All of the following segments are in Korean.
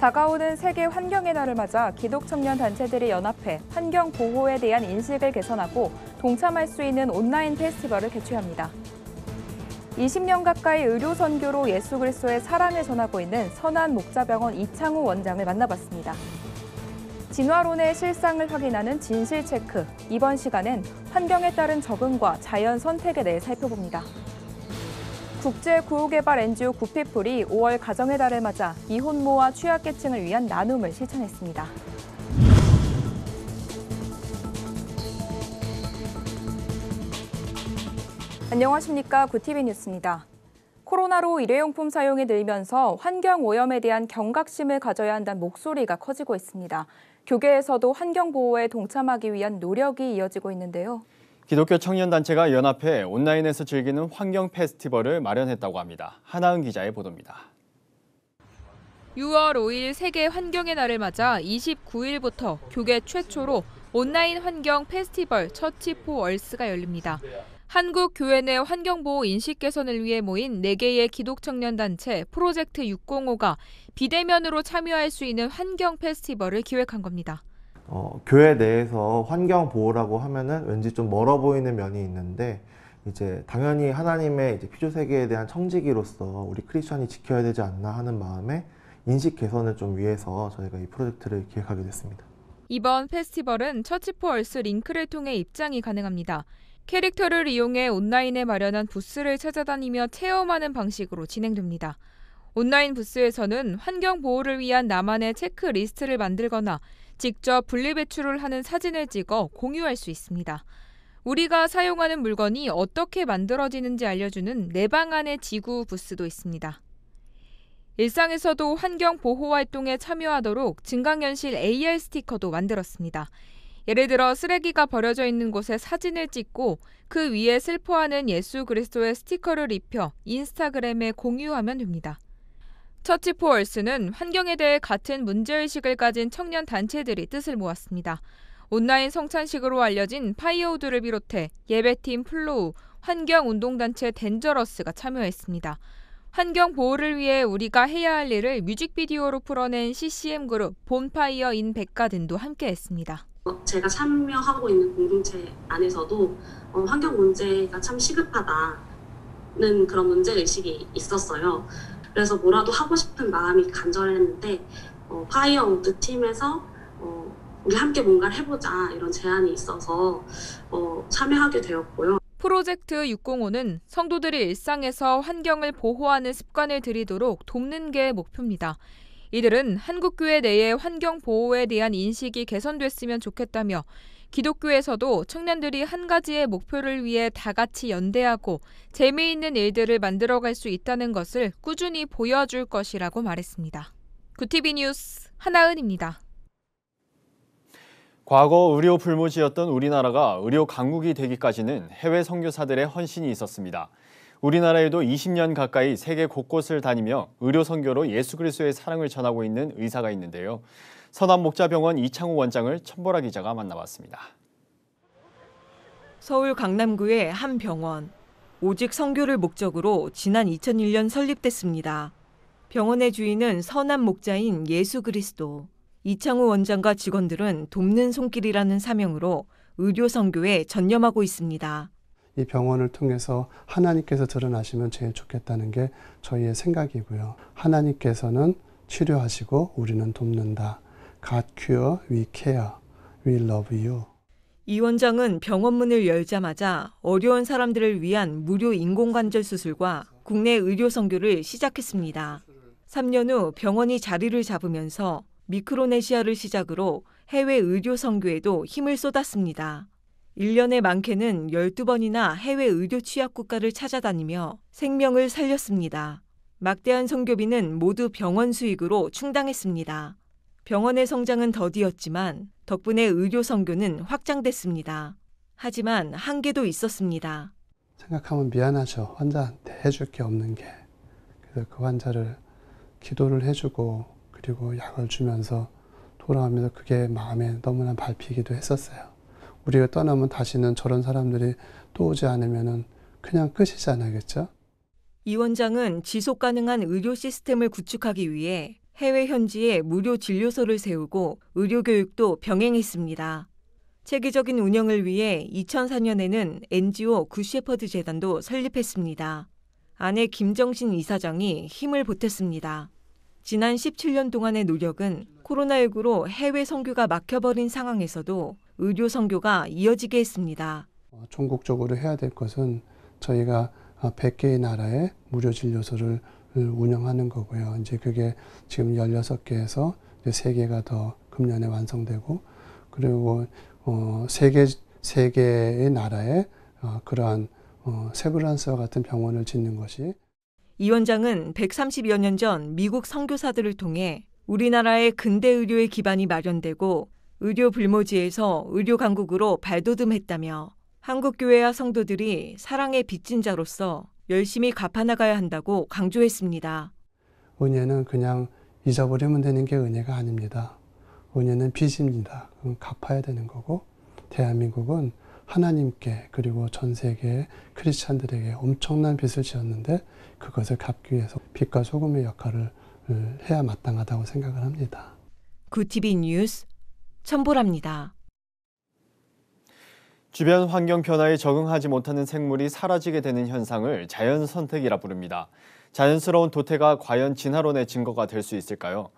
다가오는 세계 환경의 날을 맞아 기독청년 단체들이 연합해 환경 보호에 대한 인식을 개선하고 동참할 수 있는 온라인 페스티벌을 개최합니다. 20년 가까이 의료 선교로 예수 그리스도의 사랑을 전하고 있는 선한목자병원 이창우 원장을 만나봤습니다. 진화론의 실상을 확인하는 진실 체크. 이번 시간엔 환경에 따른 적응과 자연 선택에 대해 살펴봅니다. 국제구호개발 NGO 구피플이 5월 가정의 달을 맞아 미혼모와 취약계층을 위한 나눔을 실천했습니다. 안녕하십니까. 구TV 뉴스입니다. 코로나로 일회용품 사용이 늘면서 환경오염에 대한 경각심을 가져야 한다는 목소리가 커지고 있습니다. 교계에서도 환경보호에 동참하기 위한 노력이 이어지고 있는데요. 기독교 청년단체가 연합해 온라인에서 즐기는 환경 페스티벌을 마련했다고 합니다. 하나은 기자의 보도입니다. 6월 5일 세계 환경의 날을 맞아 29일부터 교계 최초로 온라인 환경 페스티벌 처치 포 얼스가 열립니다. 한국 교회 내 환경보호 인식 개선을 위해 모인 4개의 기독청년단체 프로젝트 605가 비대면으로 참여할 수 있는 환경 페스티벌을 기획한 겁니다. 교회 내에서 환경 보호라고 하면은 왠지 좀 멀어 보이는 면이 있는데 이제 당연히 하나님의 피조 세계에 대한 청지기로서 우리 크리스천이 지켜야 되지 않나 하는 마음에 인식 개선을 좀 위해서 저희가 이 프로젝트를 기획하게 됐습니다. 이번 페스티벌은 처치 포 얼스 링크를 통해 입장이 가능합니다. 캐릭터를 이용해 온라인에 마련한 부스를 찾아다니며 체험하는 방식으로 진행됩니다. 온라인 부스에서는 환경 보호를 위한 나만의 체크리스트를 만들거나 직접 분리배출을 하는 사진을 찍어 공유할 수 있습니다. 우리가 사용하는 물건이 어떻게 만들어지는지 알려주는 내 방 안의 지구 부스도 있습니다. 일상에서도 환경 보호 활동에 참여하도록 증강현실 AR 스티커도 만들었습니다. 예를 들어 쓰레기가 버려져 있는 곳에 사진을 찍고 그 위에 슬퍼하는 예수 그리스도의 스티커를 입혀 인스타그램에 공유하면 됩니다. 처치 포 얼스는 환경에 대해 같은 문제의식을 가진 청년 단체들이 뜻을 모았습니다. 온라인 성찬식으로 알려진 파이어우드를 비롯해 예배팀 플로우, 환경운동단체 덴저러스가 참여했습니다. 환경 보호를 위해 우리가 해야 할 일을 뮤직비디오로 풀어낸 CCM 그룹 본파이어 인 백가든도 함께했습니다. 제가 참여하고 있는 공동체 안에서도 환경 문제가 참 시급하다는 그런 문제의식이 있었어요. 그래서 뭐라도 하고 싶은 마음이 간절했는데 파이어우드 팀에서 우리 함께 뭔가를 해보자 이런 제안이 있어서 참여하게 되었고요. 프로젝트 605는 성도들이 일상에서 환경을 보호하는 습관을 들이도록 돕는 게 목표입니다. 이들은 한국교회 내의 환경 보호에 대한 인식이 개선됐으면 좋겠다며 기독교에서도 청년들이 한 가지의 목표를 위해 다 같이 연대하고 재미있는 일들을 만들어갈 수 있다는 것을 꾸준히 보여줄 것이라고 말했습니다. 구TV 뉴스 하나은입니다. 과거 의료 불모지였던 우리나라가 의료 강국이 되기까지는 해외 선교사들의 헌신이 있었습니다. 우리나라에도 20년 가까이 세계 곳곳을 다니며 의료 선교로 예수 그리스도의 사랑을 전하고 있는 의사가 있는데요. 선한목자병원 이창우 원장을 천보라 기자가 만나봤습니다. 서울 강남구의 한 병원. 오직 선교를 목적으로 지난 2001년 설립됐습니다. 병원의 주인은 선한 목자인 예수 그리스도. 이창우 원장과 직원들은 돕는 손길이라는 사명으로 의료 선교에 전념하고 있습니다. 이 병원을 통해서 하나님께서 드러나시면 제일 좋겠다는 게 저희의 생각이고요. 하나님께서는 치료하시고 우리는 돕는다. God cure, we care, we love you. 이 원장은 병원 문을 열자마자 어려운 사람들을 위한 무료 인공관절 수술과 국내 의료 선교를 시작했습니다. 3년 후 병원이 자리를 잡으면서 미크로네시아를 시작으로 해외 의료 선교에도 힘을 쏟았습니다. 1년에 많게는 12번이나 해외 의료 취약 국가를 찾아다니며 생명을 살렸습니다. 막대한 선교비는 모두 병원 수익으로 충당했습니다. 병원의 성장은 더디었지만 덕분에 의료 선교는 확장됐습니다. 하지만 한계도 있었습니다. 생각하면 미안하죠. 환자한테 해줄 게 없는 게. 그래서 그 환자를 기도를 해주고 그리고 약을 주면서 돌아오면서 그게 마음에 너무나 밟히기도 했었어요. 우리가 떠나면 다시는 저런 사람들이 또 오지 않으면 그냥 끝이잖아요. 그렇죠? 이 원장은 지속 가능한 의료 시스템을 구축하기 위해 해외 현지에 무료 진료소를 세우고 의료교육도 병행했습니다. 체계적인 운영을 위해 2004년에는 NGO 굿셰퍼드 재단도 설립했습니다. 아내 김정신 이사장이 힘을 보탰습니다. 지난 17년 동안의 노력은 코로나19로 해외 선교가 막혀버린 상황에서도 의료 선교가 이어지게 했습니다. 전국적으로 해야 될 것은 저희가 100개의 나라에 무료 진료소를 운영하는 거고요. 이제 그게 지금 16개에서 3개가 더 금년에 완성되고, 그리고 세 개의 나라에 그러한 세브란스와 같은 병원을 짓는 것이. 이 원장은 130여 년 전 미국 선교사들을 통해 우리나라의 근대 의료의 기반이 마련되고 의료 불모지에서 의료 강국으로 발돋움했다며 한국교회와 성도들이 사랑의 빚진 자로서 열심히 갚아나가야 한다고 강조했습니다. 은혜는 그냥 잊어버리면 되는 게 은혜가 아닙니다. 은혜는 빚입니다. 그건 갚아야 되는 거고, 대한민국은 하나님께 그리고 전 세계의 크리스찬들에게 엄청난 빚을 지었는데 그것을 갚기 위해서 빛과 소금의 역할을 해야 마땅하다고 생각을 합니다. 굿TV 뉴스 천보라입니다. 주변 환경 변화에 적응하지 못하는 생물이 사라지게 되는 현상을 자연 선택이라 부릅니다. 자연스러운 도태가 과연 진화론의 증거가 될 수 있을까요?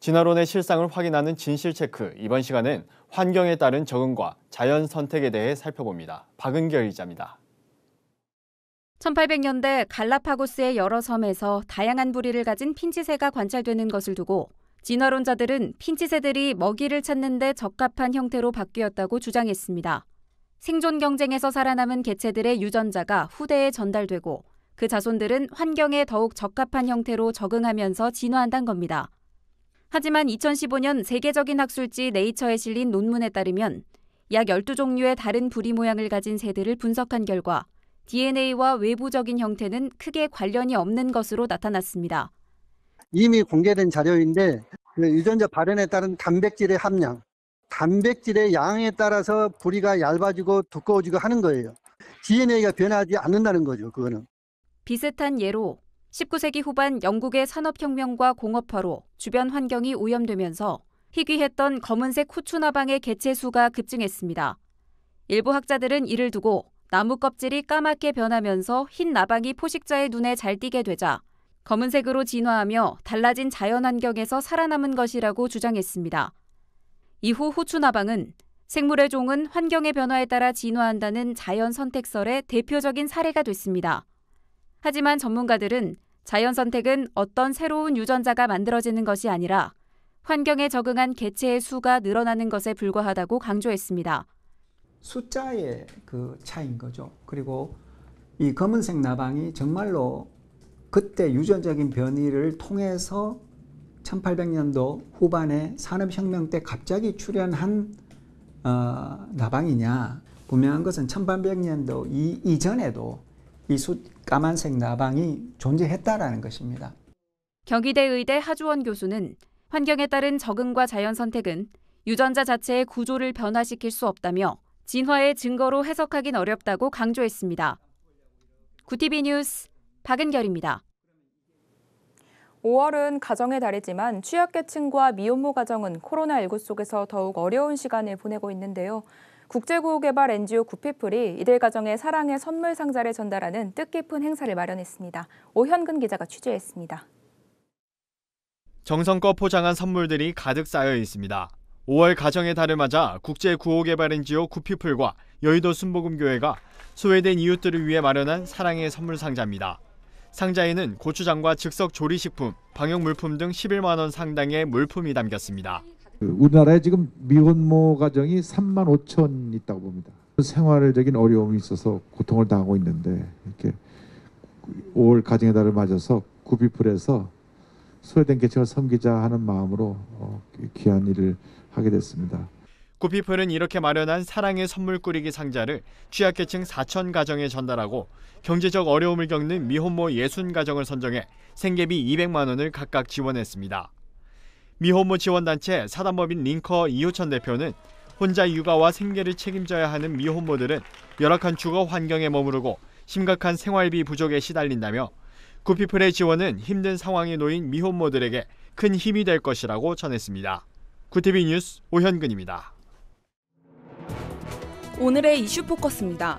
진화론의 실상을 확인하는 진실체크, 이번 시간은 환경에 따른 적응과 자연 선택에 대해 살펴봅니다. 박은결 기자입니다. 1800년대 갈라파고스의 여러 섬에서 다양한 부리를 가진 핀치새가 관찰되는 것을 두고 진화론자들은 핀치새들이 먹이를 찾는 데 적합한 형태로 바뀌었다고 주장했습니다. 생존 경쟁에서 살아남은 개체들의 유전자가 후대에 전달되고 그 자손들은 환경에 더욱 적합한 형태로 적응하면서 진화한다는 겁니다. 하지만 2015년 세계적인 학술지 네이처에 실린 논문에 따르면 약 12종류의 다른 부리 모양을 가진 새들을 분석한 결과 DNA와 외부적인 형태는 크게 관련이 없는 것으로 나타났습니다. 이미 공개된 자료인데 유전자 발현에 따른 단백질의 함량, 단백질의 양에 따라서 부리가 얇아지고 두꺼워지고 하는 거예요. DNA가 변하지 않는다는 거죠, 그거는. 비슷한 예로 19세기 후반 영국의 산업혁명과 공업화로 주변 환경이 오염되면서 희귀했던 검은색 후추나방의 개체 수가 급증했습니다. 일부 학자들은 이를 두고 나무 껍질이 까맣게 변하면서 흰 나방이 포식자의 눈에 잘 띄게 되자 검은색으로 진화하며 달라진 자연환경에서 살아남은 것이라고 주장했습니다. 이후 후추나방은 생물의 종은 환경의 변화에 따라 진화한다는 자연 선택설의 대표적인 사례가 됐습니다. 하지만 전문가들은 자연 선택은 어떤 새로운 유전자가 만들어지는 것이 아니라 환경에 적응한 개체의 수가 늘어나는 것에 불과하다고 강조했습니다. 숫자의 그 차이인 거죠. 그리고 이 검은색 나방이 정말로 그때 유전적인 변이를 통해서 1800년도 후반에 산업혁명 때 갑자기 출현한 나방이냐. 분명한 것은 1800년도 이전에도 이 까만색 나방이 존재했다라는 것입니다. 경희대 의대 하주원 교수는 환경에 따른 적응과 자연 선택은 유전자 자체의 구조를 변화시킬 수 없다며 진화의 증거로 해석하긴 어렵다고 강조했습니다. 굿TV 뉴스 박은결입니다. 5월은 가정의 달이지만 취약계층과 미혼모 가정은 코로나19 속에서 더욱 어려운 시간을 보내고 있는데요. 국제구호개발 NGO 굿피플이 이들 가정에 사랑의 선물 상자를 전달하는 뜻깊은 행사를 마련했습니다. 오현근 기자가 취재했습니다. 정성껏 포장한 선물들이 가득 쌓여 있습니다. 5월 가정의 달을 맞아 국제구호개발 NGO 굿피플과 여의도 순복음교회가 소외된 이웃들을 위해 마련한 사랑의 선물 상자입니다. 상자에는 고추장과 즉석 조리식품, 방역물품 등 11만 원 상당의 물품이 담겼습니다. 우리나라에 지금 미혼모 가정이 3만 5천 있다고 봅니다. 생활적인 어려움이 있어서 고통을 당하고 있는데 이렇게 5월 가정의 달을 맞아서 굿피플에서 소외된 계층을 섬기자 하는 마음으로 귀한 일을 하게 됐습니다. 굿피플은 이렇게 마련한 사랑의 선물 꾸리기 상자를 취약계층 4천 가정에 전달하고 경제적 어려움을 겪는 미혼모 60가정을 선정해 생계비 200만 원을 각각 지원했습니다. 미혼모 지원단체 사단법인 링커 이호천 대표는 혼자 육아와 생계를 책임져야 하는 미혼모들은 열악한 주거 환경에 머무르고 심각한 생활비 부족에 시달린다며 구피플의 지원은 힘든 상황에 놓인 미혼모들에게 큰 힘이 될 것이라고 전했습니다. 구티비 뉴스 오현근입니다. 오늘의 이슈 포커스입니다.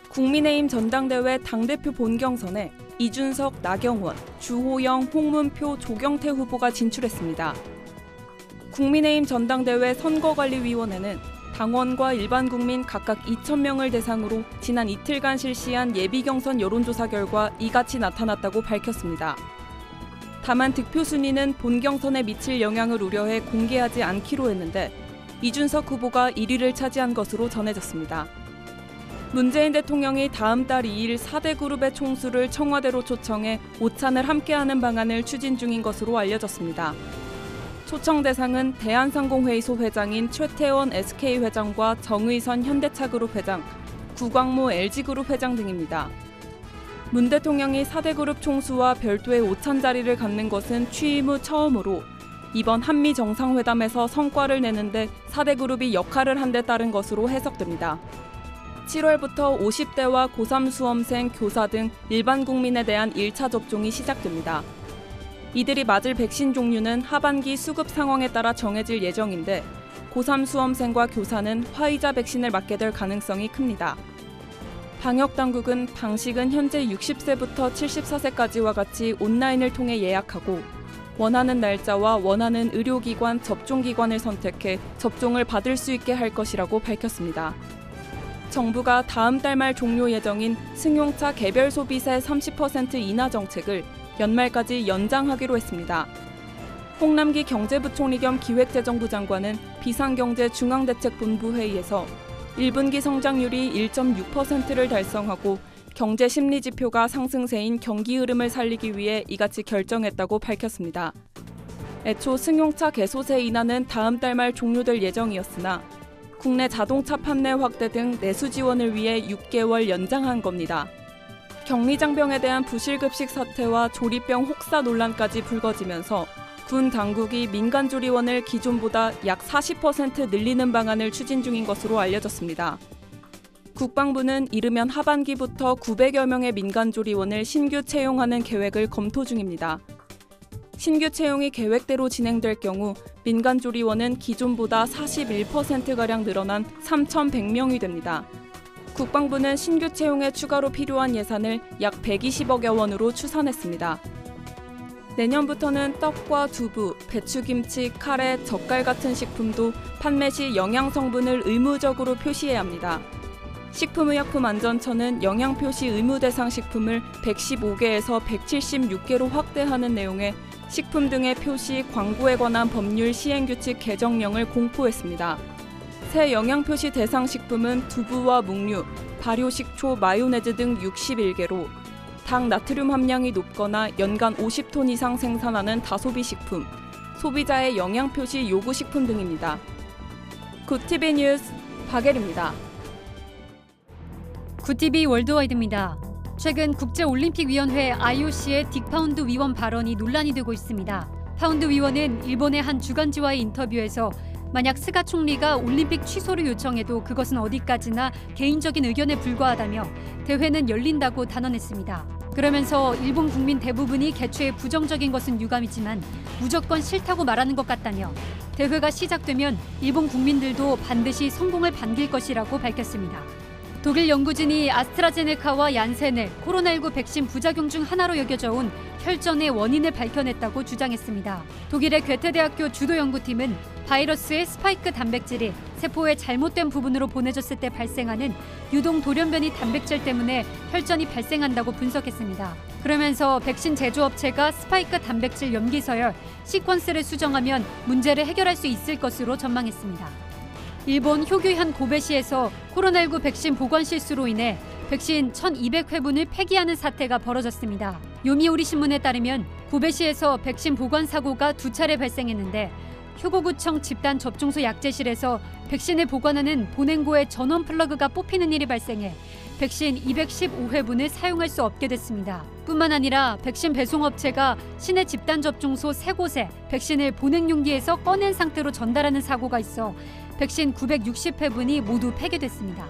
국민의힘 전당대회 당대표 본경선에 이준석, 나경원, 주호영, 홍문표, 조경태 후보가 진출했습니다. 국민의힘 전당대회 선거관리위원회는 당원과 일반 국민 각각 2,000명을 대상으로 지난 이틀간 실시한 예비경선 여론조사 결과 이같이 나타났다고 밝혔습니다. 다만 득표 순위는 본경선에 미칠 영향을 우려해 공개하지 않기로 했는데 이준석 후보가 1위를 차지한 것으로 전해졌습니다. 문재인 대통령이 다음 달 2일 4대 그룹의 총수를 청와대로 초청해 오찬을 함께하는 방안을 추진 중인 것으로 알려졌습니다. 초청 대상은 대한상공회의소 회장인 최태원 SK 회장과 정의선 현대차그룹 회장, 구광모 LG그룹 회장 등입니다. 문 대통령이 4대 그룹 총수와 별도의 오찬 자리를 갖는 것은 취임 후 처음으로 이번 한미 정상회담에서 성과를 내는데 4대 그룹이 역할을 한 데 따른 것으로 해석됩니다. 7월부터 50대와 고3 수험생, 교사 등 일반 국민에 대한 1차 접종이 시작됩니다. 이들이 맞을 백신 종류는 하반기 수급 상황에 따라 정해질 예정인데 고3 수험생과 교사는 화이자 백신을 맞게 될 가능성이 큽니다. 방역당국은 방식은 현재 60세부터 74세까지와 같이 온라인을 통해 예약하고 원하는 날짜와 원하는 의료기관, 접종기관을 선택해 접종을 받을 수 있게 할 것이라고 밝혔습니다. 정부가 다음 달 말 종료 예정인 승용차 개별 소비세 30% 인하 정책을 연말까지 연장하기로 했습니다. 홍남기 경제부총리 겸 기획재정부 장관은 비상경제중앙대책본부 회의에서 1분기 성장률이 1.6%를 달성하고 경제 심리 지표가 상승세인 경기 흐름을 살리기 위해 이같이 결정했다고 밝혔습니다. 애초 승용차 개소세 인하는 다음 달 말 종료될 예정이었으나 국내 자동차 판매 확대 등 내수 지원을 위해 6개월 연장한 겁니다. 격리장병에 대한 부실급식 사태와 조리병 혹사 논란까지 불거지면서 군 당국이 민간조리원을 기존보다 약 40% 늘리는 방안을 추진 중인 것으로 알려졌습니다. 국방부는 이르면 하반기부터 900여 명의 민간조리원을 신규 채용하는 계획을 검토 중입니다. 신규 채용이 계획대로 진행될 경우 민간조리원은 기존보다 41%가량 늘어난 3,100명이 됩니다. 국방부는 신규 채용에 추가로 필요한 예산을 약 120억여 원으로 추산했습니다. 내년부터는 떡과 두부, 배추김치, 카레, 젓갈 같은 식품도 판매 시 영양 성분을 의무적으로 표시해야 합니다. 식품의약품안전처는 영양표시 의무 대상 식품을 115개에서 176개로 확대하는 내용의 식품 등의 표시, 광고에 관한 법률 시행규칙 개정령을 공포했습니다. 새 영양표시 대상 식품은 두부와 묵류, 발효식초, 마요네즈 등 61개로 당 나트륨 함량이 높거나 연간 50톤 이상 생산하는 다소비 식품, 소비자의 영양표시 요구 식품 등입니다. 굿TV 뉴스 박예리입니다. 굿TV 월드와이드입니다. 최근 국제올림픽위원회 IOC의 딕 파운드 위원 발언이 논란이 되고 있습니다. 파운드 위원은 일본의 한 주간지와의 인터뷰에서 만약 스가 총리가 올림픽 취소를 요청해도 그것은 어디까지나 개인적인 의견에 불과하다며 대회는 열린다고 단언했습니다. 그러면서 일본 국민 대부분이 개최에 부정적인 것은 유감이지만 무조건 싫다고 말하는 것 같다며 대회가 시작되면 일본 국민들도 반드시 성공을 반길 것이라고 밝혔습니다. 독일 연구진이 아스트라제네카와 얀센을 코로나19 백신 부작용 중 하나로 여겨져 온 혈전의 원인을 밝혀냈다고 주장했습니다. 독일의 괴테대학교 주도연구팀은 바이러스의 스파이크 단백질이 세포의 잘못된 부분으로 보내졌을 때 발생하는 유동 돌연변이 단백질 때문에 혈전이 발생한다고 분석했습니다. 그러면서 백신 제조업체가 스파이크 단백질 염기서열, 시퀀스를 수정하면 문제를 해결할 수 있을 것으로 전망했습니다. 일본 효규현 고베시에서 코로나19 백신 보관 실수로 인해 백신 1,200회분을 폐기하는 사태가 벌어졌습니다. 요미우리 신문에 따르면 고베시에서 백신 보관 사고가 2차례 발생했는데 효고구청 집단 접종소 약제실에서 백신을 보관하는 보냉고의 전원 플러그가 뽑히는 일이 발생해 백신 215회분을 사용할 수 없게 됐습니다. 뿐만 아니라 백신 배송업체가 시내 집단 접종소 3곳에 백신을 보냉 용기에서 꺼낸 상태로 전달하는 사고가 있어 백신 960회분이 모두 폐기됐습니다.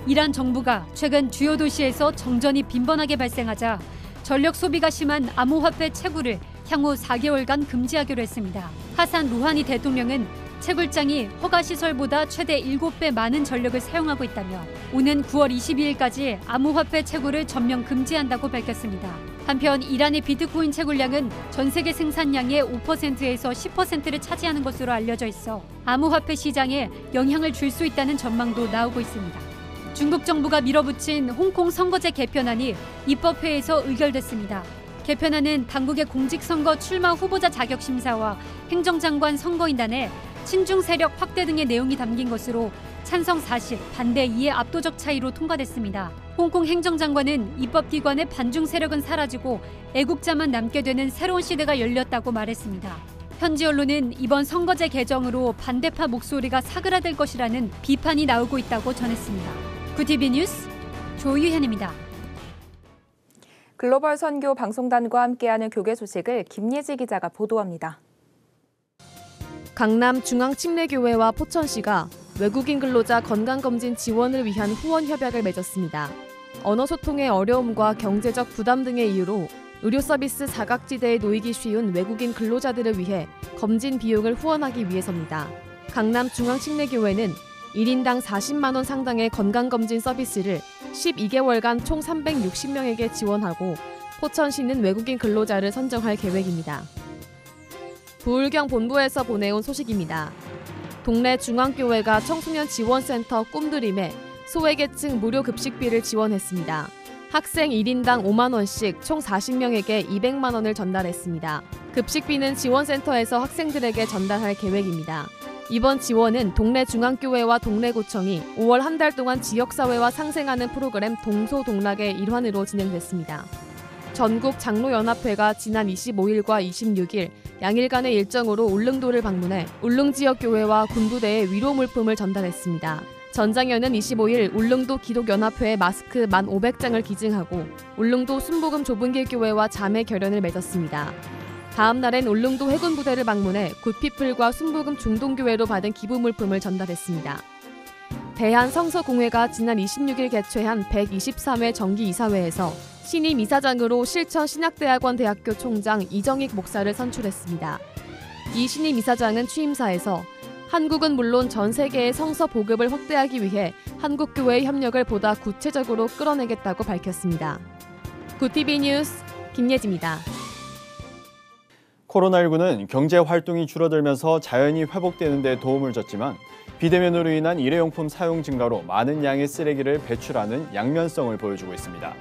이란 정부가 최근 주요 도시에서 정전이 빈번하게 발생하자 전력 소비가 심한 암호화폐 채굴을 향후 4개월간 금지하기로 했습니다. 하산 루하니 대통령은 채굴장이 허가시설보다 최대 7배 많은 전력을 사용하고 있다며 오는 9월 22일까지 암호화폐 채굴을 전면 금지한다고 밝혔습니다. 한편 이란의 비트코인 채굴량은 전 세계 생산량의 5%에서 10%를 차지하는 것으로 알려져 있어 암호화폐 시장에 영향을 줄 수 있다는 전망도 나오고 있습니다. 중국 정부가 밀어붙인 홍콩 선거제 개편안이 입법회에서 의결됐습니다. 개편안은 당국의 공직선거 출마 후보자 자격 심사와 행정장관 선거인단에 친중 세력 확대 등의 내용이 담긴 것으로 찬성 40, 반대 2의 압도적 차이로 통과됐습니다. 홍콩 행정장관은 입법기관의 반중 세력은 사라지고 애국자만 남게 되는 새로운 시대가 열렸다고 말했습니다. 현지 언론은 이번 선거제 개정으로 반대파 목소리가 사그라들 것이라는 비판이 나오고 있다고 전했습니다. 구티비 뉴스 조유현입니다. 글로벌 선교 방송단과 함께하는 교계 소식을 김예지 기자가 보도합니다. 강남 중앙침례교회와 포천시가 외국인 근로자 건강검진 지원을 위한 후원 협약을 맺었습니다. 언어 소통의 어려움과 경제적 부담 등의 이유로 의료 서비스 사각지대에 놓이기 쉬운 외국인 근로자들을 위해 검진 비용을 후원하기 위해서입니다. 강남 중앙침례교회는 1인당 40만 원 상당의 건강검진 서비스를 12개월간 총 360명에게 지원하고 포천시는 외국인 근로자를 선정할 계획입니다. 부울경 본부에서 보내온 소식입니다. 동래 중앙교회가 청소년 지원센터 꿈드림에 소외계층 무료 급식비를 지원했습니다. 학생 1인당 5만 원씩 총 40명에게 200만 원을 전달했습니다. 급식비는 지원센터에서 학생들에게 전달할 계획입니다. 이번 지원은 동래 중앙교회와 동래구청이 5월 한 달 동안 지역사회와 상생하는 프로그램 동소동락의 일환으로 진행됐습니다. 전국 장로연합회가 지난 25일과 26일 양일간의 일정으로 울릉도를 방문해 울릉 지역 교회와 군부대에 위로 물품을 전달했습니다. 전 장현은 25일 울릉도 기독연합회에 마스크 1,500장을 기증하고 울릉도 순복음 좁은길 교회와 자매 결연을 맺었습니다. 다음 날엔 울릉도 해군부대를 방문해 굿피플과 순복음 중동교회로 받은 기부 물품을 전달했습니다. 대한성서공회가 지난 26일 개최한 123회 정기이사회에서 신임 이사장으로 실천신약대학원 대학교 총장 이정익 목사를 선출했습니다. 이 신임 이사장은 취임사에서 한국은 물론 전 세계의 성서 보급을 확대하기 위해 한국교회의 협력을 보다 구체적으로 끌어내겠다고 밝혔습니다. 구티비 뉴스 김예지입니다. 코로나19는 경제 활동이 줄어들면서 자연이 회복되는 데 도움을 줬지만 비대면으로 인한 일회용품 사용 증가로 많은 양의 쓰레기를 배출하는 양면성을 보여주고 있습니다.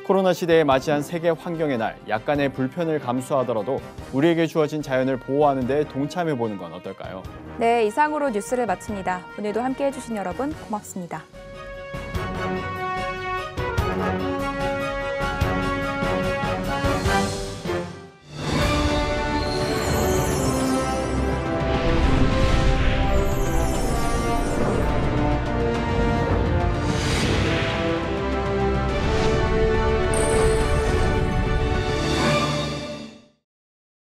코로나 시대에 맞이한 세계 환경의 날, 약간의 불편을 감수하더라도 우리에게 주어진 자연을 보호하는 데 동참해보는 건 어떨까요? 네, 이상으로 뉴스를 마칩니다. 오늘도 함께해 주신 여러분 고맙습니다.